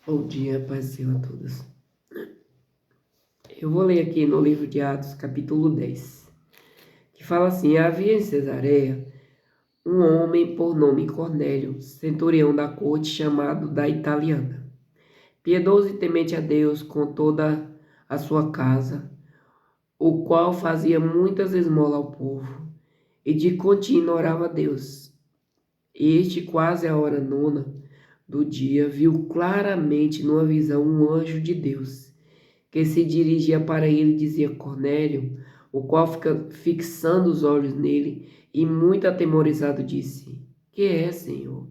Bom dia, paz do Senhor a todos. Eu vou ler aqui no livro de Atos, capítulo 10, que fala assim: havia em Cesareia um homem por nome Cornélio, centurião da corte, chamado da Italiana, piedoso e temente a Deus com toda a sua casa, o qual fazia muitas esmolas ao povo, e de contínuo orava a Deus. Este, quase a hora nona do dia, viu claramente numa visão um anjo de Deus, que se dirigia para ele e dizia: Cornélio, o qual, fixando os olhos nele e muito atemorizado, disse: Que é, Senhor?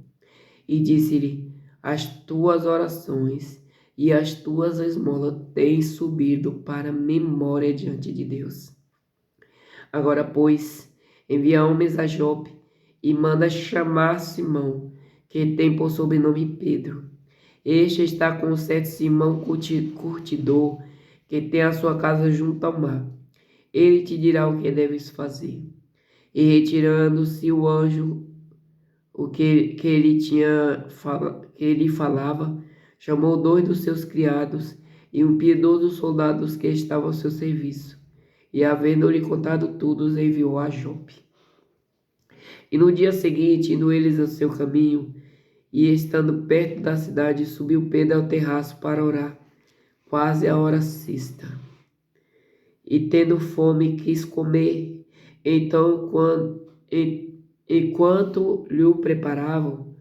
E disse-lhe: As tuas orações e as tuas esmolas têm subido para memória diante de Deus. Agora, pois, envia homens a Jope e manda chamar Simão, que tem por sobrenome Pedro. Este está com o certo Simão curtidor, que tem a sua casa junto ao mar. Ele te dirá o que deves fazer. E retirando-se o anjo, o que ele falava, chamou 2 dos seus criados e um piedoso soldado que estava ao seu serviço. E, havendo-lhe contado tudo, os enviou a Jope. E no dia seguinte, indo eles ao seu caminho, e estando perto da cidade, subiu Pedro ao terraço para orar, quase a hora sexta. E tendo fome, quis comer. Então, enquanto lhe o preparavam,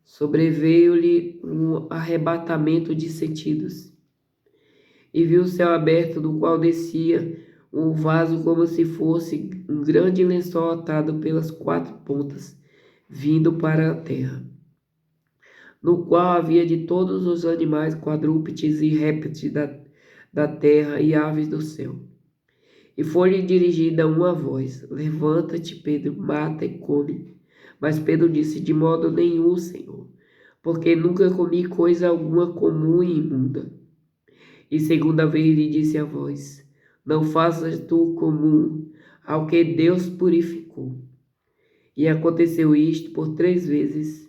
sobreveio-lhe um arrebatamento de sentidos. E viu o céu aberto, do qual descia um vaso como se fosse um grande lençol atado pelas 4 pontas, vindo para a terra, no qual havia de todos os animais, quadrúpedes e répteis da terra e aves do céu. E foi-lhe dirigida uma voz: Levanta-te, Pedro, mata e come. Mas Pedro disse: De modo nenhum, Senhor, porque nunca comi coisa alguma comum e imunda. E segunda vez lhe disse a voz: Não faças tu comum ao que Deus purificou. E aconteceu isto por 3 vezes.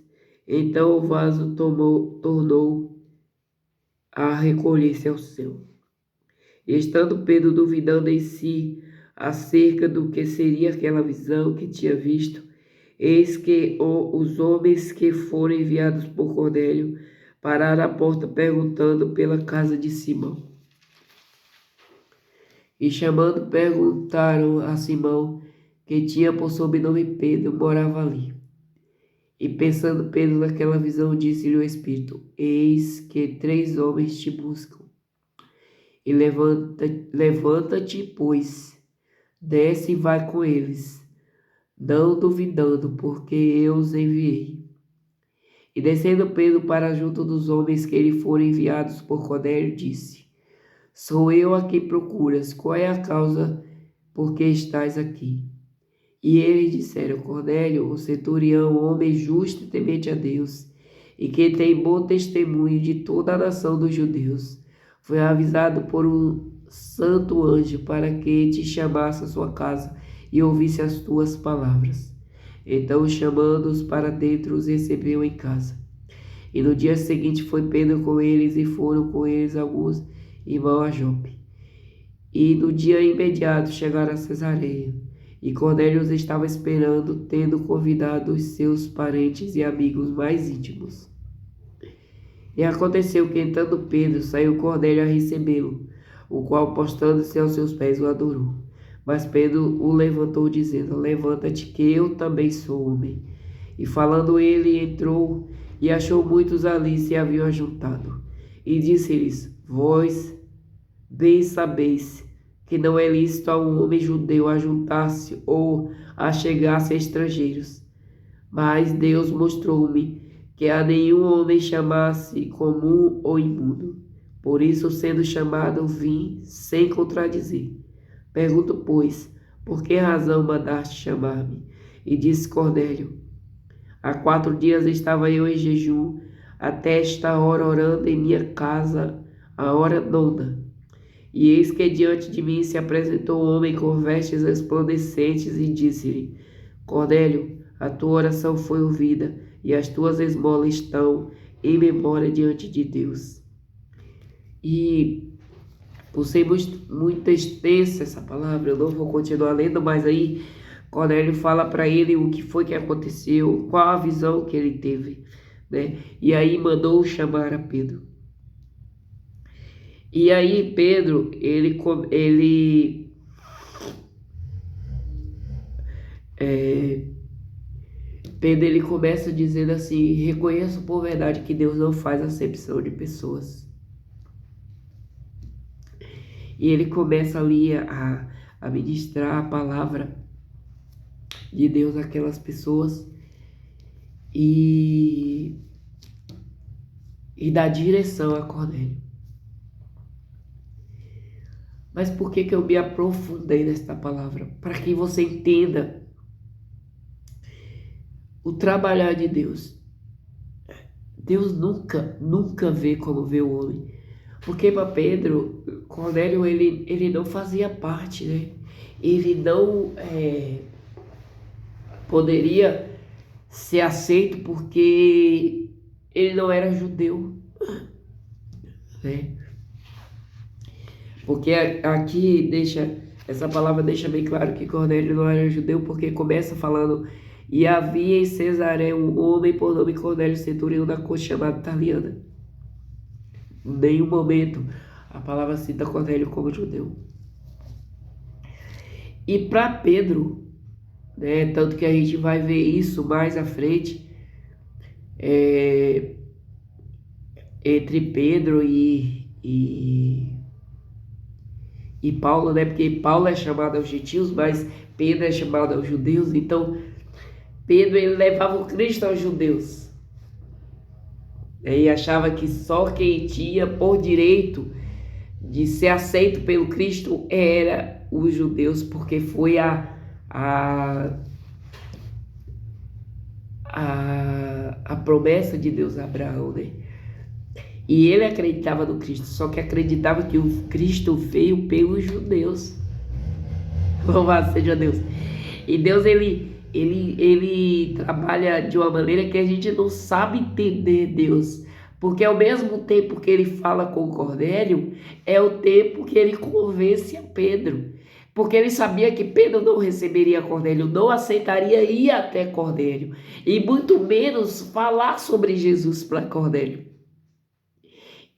Então o vaso tornou a recolher-se ao céu. E estando Pedro duvidando em si acerca do que seria aquela visão que tinha visto, eis que os homens que foram enviados por Cornélio pararam à porta perguntando pela casa de Simão. E chamando, perguntaram a Simão, que tinha por sobrenome Pedro, morava ali. E pensando Pedro naquela visão, disse-lhe o Espírito: Eis que 3 homens te buscam. E levanta-te, pois, desce e vai com eles, não duvidando, porque eu os enviei. E descendo Pedro para junto dos homens que lhe foram enviados por Cornélio, disse: Sou eu a quem procuras, qual é a causa por que estás aqui? E eles disseram: Cornélio, o centurião, homem justo e temente a Deus, e que tem bom testemunho de toda a nação dos judeus, foi avisado por um santo anjo para que te chamasse à sua casa e ouvisse as tuas palavras. Então, chamando-os para dentro, os recebeu em casa. E no dia seguinte foi Pedro com eles, e foram com eles alguns irmãos a Jope. E no dia imediato chegaram a Cesareia. E Cornélio os estava esperando, tendo convidado os seus parentes e amigos mais íntimos. E aconteceu que, entrando Pedro, saiu Cornélio a recebê-lo, o qual, postando-se aos seus pés, o adorou. Mas Pedro o levantou, dizendo: Levanta-te, que eu também sou homem. E falando ele, entrou e achou muitos ali se haviam ajuntado. E disse-lhes: Vós bem sabeis que não é lícito a um homem judeu ajuntar-se ou a chegar-se a estrangeiros. Mas Deus mostrou-me que a nenhum homem chamasse comum ou imundo. Por isso, sendo chamado, vim sem contradizer. Pergunto, pois, por que razão mandaste chamar-me? E disse Cornélio: Há 4 dias estava eu em jejum, até esta hora orando em minha casa, a hora nona. E eis que diante de mim se apresentou um homem com vestes resplandecentes e disse-lhe: Cornélio, a tua oração foi ouvida e as tuas esmolas estão em memória diante de Deus. E por ser muito extensa essa palavra, eu não vou continuar lendo, mas aí Cornélio fala para ele o que foi que aconteceu, qual a visão que ele teve, né? E aí mandou chamar a Pedro. E aí Pedro, Pedro ele começa dizendo assim: reconheço por verdade que Deus não faz acepção de pessoas. E ele começa ali a ministrar a palavra de Deus àquelas pessoas e dá direção a Cornélio. Mas por que eu me aprofundei nesta palavra? Para que você entenda o trabalhar de Deus. Deus nunca vê como vê o homem. Porque para Pedro, Cornélio, ele não fazia parte, né? Ele não poderia ser aceito porque ele não era judeu, né? Porque aqui essa palavra deixa bem claro que Cornélio não era judeu, porque começa falando: e havia em Cesareia um homem por nome Cornélio, centurião da corte, chamado Taliana. Em nenhum momento a palavra cita Cornélio como judeu. E para Pedro, né, tanto que a gente vai ver isso mais à frente, entre Pedro e Paulo, né? Porque Paulo é chamado aos gentios, mas Pedro é chamado aos judeus. Então, Pedro ele levava o Cristo aos judeus, né? E achava que só quem tinha por direito de ser aceito pelo Cristo era os judeus, porque foi a, a promessa de Deus a Abraão, né? E ele acreditava no Cristo, só que acreditava que o Cristo veio pelos judeus. Louvado seja Deus. E Deus, ele trabalha de uma maneira que a gente não sabe entender Deus. Porque ao mesmo tempo que ele fala com Cornélio, é o tempo que ele convence a Pedro. Porque ele sabia que Pedro não receberia Cornélio, não aceitaria ir até Cornélio. E muito menos falar sobre Jesus para Cornélio.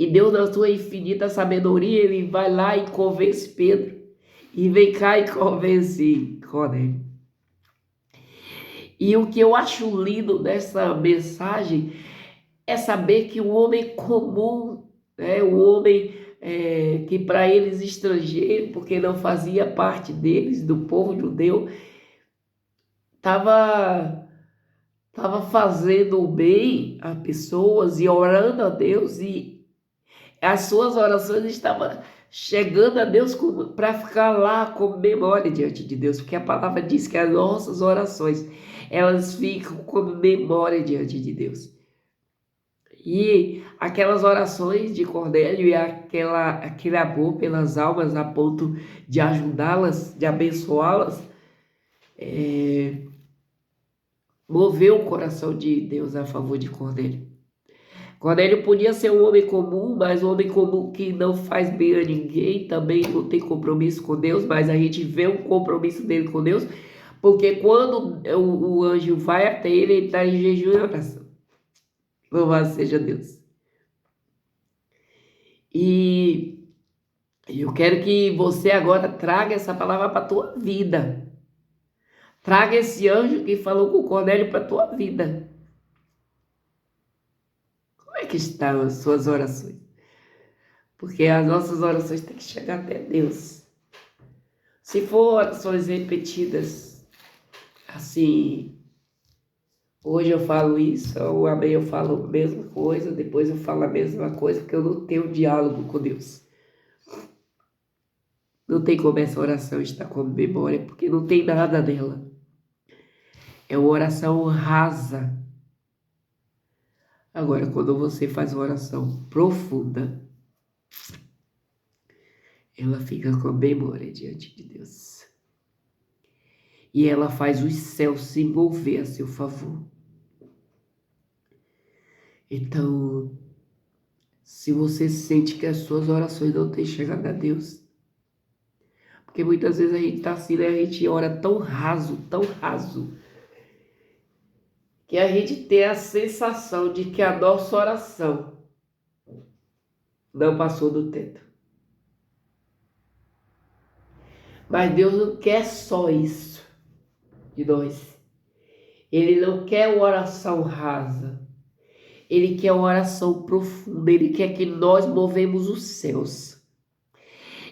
E Deus, na sua infinita sabedoria, ele vai lá e convence Pedro. E vem cá e convence Cornélio. E o que eu acho lindo dessa mensagem é saber que o homem comum, né, o homem que para eles estrangeiro, porque não fazia parte deles, do povo judeu, estava fazendo o bem a pessoas e orando a Deus, e as suas orações estavam chegando a Deus para ficar lá com memória diante de Deus, porque a palavra diz que as nossas orações, elas ficam como memória diante de Deus. E aquelas orações de Cornélio e aquele amor pelas almas a ponto de ajudá-las, de abençoá-las, moveu o coração de Deus a favor de Cornélio. Cornélio podia ser um homem comum, mas um homem comum que não faz bem a ninguém, também não tem compromisso com Deus, mas a gente vê um compromisso dele com Deus, porque quando o anjo vai até ele, ele está em jejum e oração. Louvado seja Deus. E eu quero que você agora traga essa palavra para a tua vida. Traga esse anjo que falou com Cornélio para a tua vida. Como é que estão as suas orações? Porque as nossas orações têm que chegar até Deus. Se for orações repetidas, assim, hoje eu falo isso, ou amanhã eu falo a mesma coisa, depois eu falo a mesma coisa, porque eu não tenho diálogo com Deus. Não tem como essa oração estar como memória, porque não tem nada nela. É uma oração rasa. Agora, quando você faz uma oração profunda, ela fica com a memória diante de Deus. E ela faz os céus se mover a seu favor. Então, se você sente que as suas orações não têm chegado a Deus. Porque muitas vezes a gente tá assim, né? A gente ora tão raso, que a gente tem a sensação de que a nossa oração não passou do teto. Mas Deus não quer só isso de nós. Ele não quer uma oração rasa. Ele quer uma oração profunda. Ele quer que nós movemos os céus.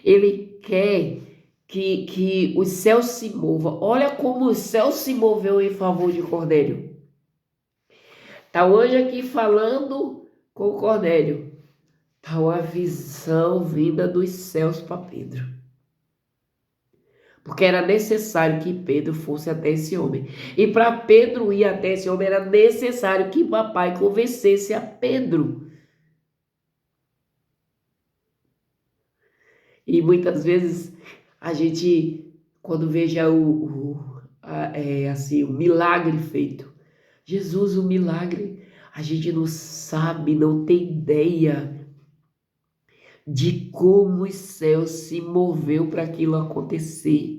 Ele quer que os céus se movam. Olha como o céu se moveu em favor de Cornélio. Está hoje aqui falando com o Cornélio. Está uma visão vinda dos céus para Pedro. Porque era necessário que Pedro fosse até esse homem. E para Pedro ir até esse homem, era necessário que o papai convencesse a Pedro. E muitas vezes a gente, quando veja o milagre feito, Jesus, o milagre, a gente não sabe, não tem ideia de como os céus se moveu para aquilo acontecer.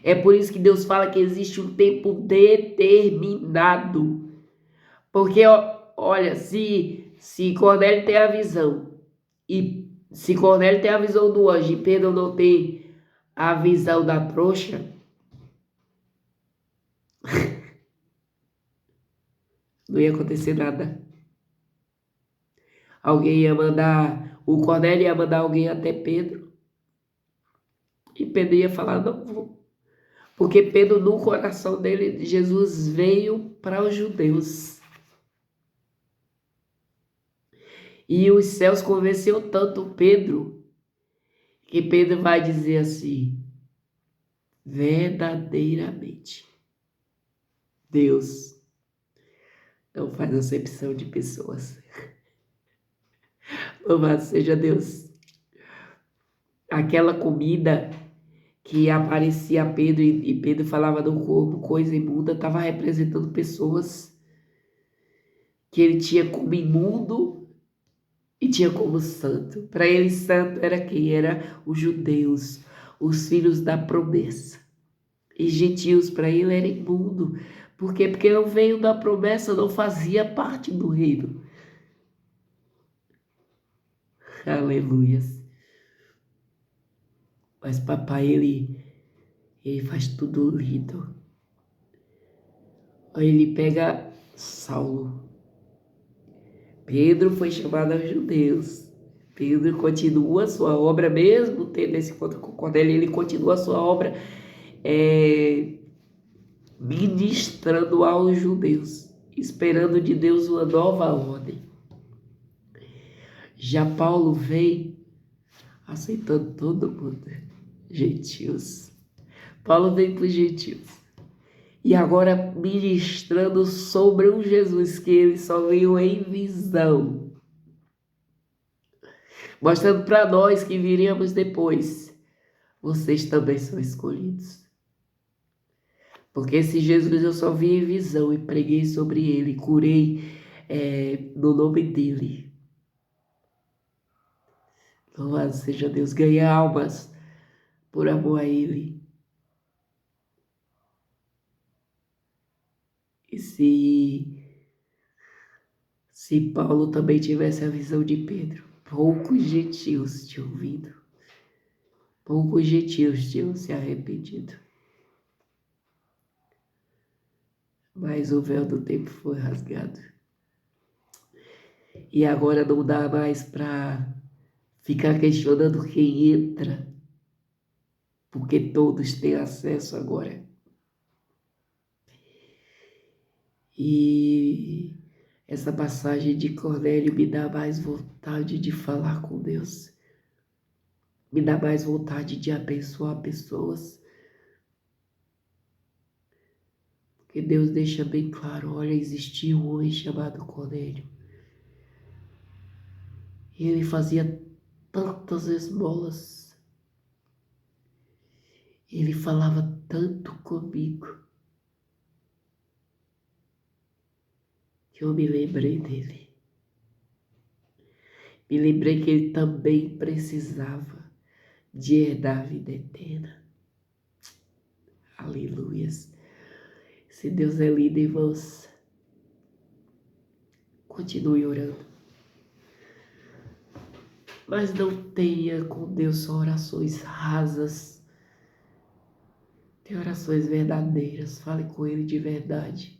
É por isso que Deus fala que existe um tempo determinado. Porque, olha, se Cornélio tem a visão, e se Cornélio tem a visão do anjo e Pedro não tem a visão da trouxa, não ia acontecer nada. O Cornélio ia mandar alguém até Pedro, e Pedro ia falar, não vou. Porque Pedro, no coração dele, Jesus veio para os judeus. E os céus convenceu tanto Pedro, que Pedro vai dizer assim, verdadeiramente, Deus não faz acepção de pessoas. Louvado seja Deus. Aquela comida que aparecia a Pedro e Pedro falava do corpo, coisa imunda, estava representando pessoas que ele tinha como imundo e tinha como santo. Para ele, santo era quem? Era os judeus, os filhos da promessa. E gentios para ele era imundo. Por quê? Porque não veio da promessa, não fazia parte do reino. Aleluias. Mas papai, ele faz tudo lindo. Aí ele pega Saulo. Pedro foi chamado aos judeus. Pedro continua a sua obra, mesmo tendo esse encontro com Cornélio, ele continua a sua obra ministrando aos judeus, esperando de Deus uma nova ordem. Já Paulo vem aceitando todo mundo, gentios. Paulo vem para os gentios. E agora ministrando sobre um Jesus que ele só veio em visão. Mostrando para nós que viríamos depois. Vocês também são escolhidos. Porque esse Jesus eu só vi em visão e preguei sobre ele, curei no nome dele. Louvado seja Deus, ganha almas por amor a ele. E se Paulo também tivesse a visão de Pedro, poucos gentios tinham ouvido. Poucos gentios tinham se arrependido. Mas o véu do tempo foi rasgado. E agora não dá mais para ficar questionando quem entra, porque todos têm acesso agora. E essa passagem de Cornélio me dá mais vontade de falar com Deus. Me dá mais vontade de abençoar pessoas. Porque Deus deixa bem claro, olha, existia um homem chamado Cornélio. E ele fazia tantas esmolas. Ele falava tanto comigo. Que eu me lembrei dele. Me lembrei que ele também precisava de herdar a vida eterna. Aleluias. Se Deus é lindo, irmãos, continue orando. Mas não tenha com Deus só orações rasas. Tenha orações verdadeiras. Fale com Ele de verdade.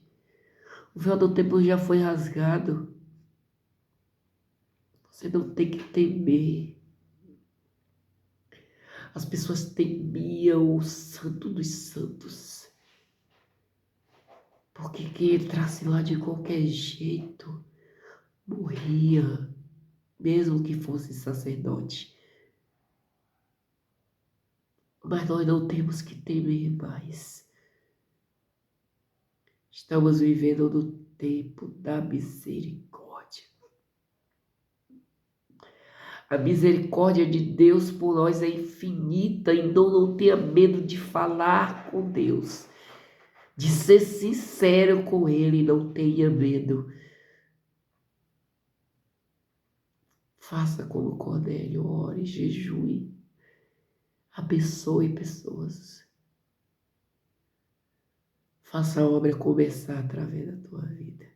O véu do templo já foi rasgado. Você não tem que temer. As pessoas temiam o Santo dos Santos. Porque quem entrasse lá de qualquer jeito morria, mesmo que fosse sacerdote. Mas nós não temos que temer mais. Estamos vivendo no tempo da misericórdia. A misericórdia de Deus por nós é infinita, então não tenha medo de falar com Deus, de ser sincero com Ele, não tenha medo. Faça como Cornélio, ore, jejue, abençoe pessoas. Faça a obra começar através da tua vida.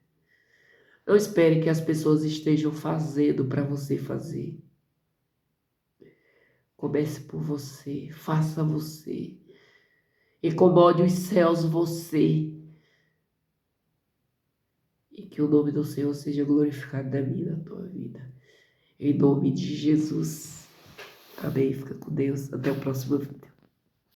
Não espere que as pessoas estejam fazendo para você fazer. Comece por você, faça você. Incomode os céus você. E que o nome do Senhor seja glorificado na minha e na tua vida. Em nome de Jesus. Amém. Fica com Deus. Até o próximo vídeo.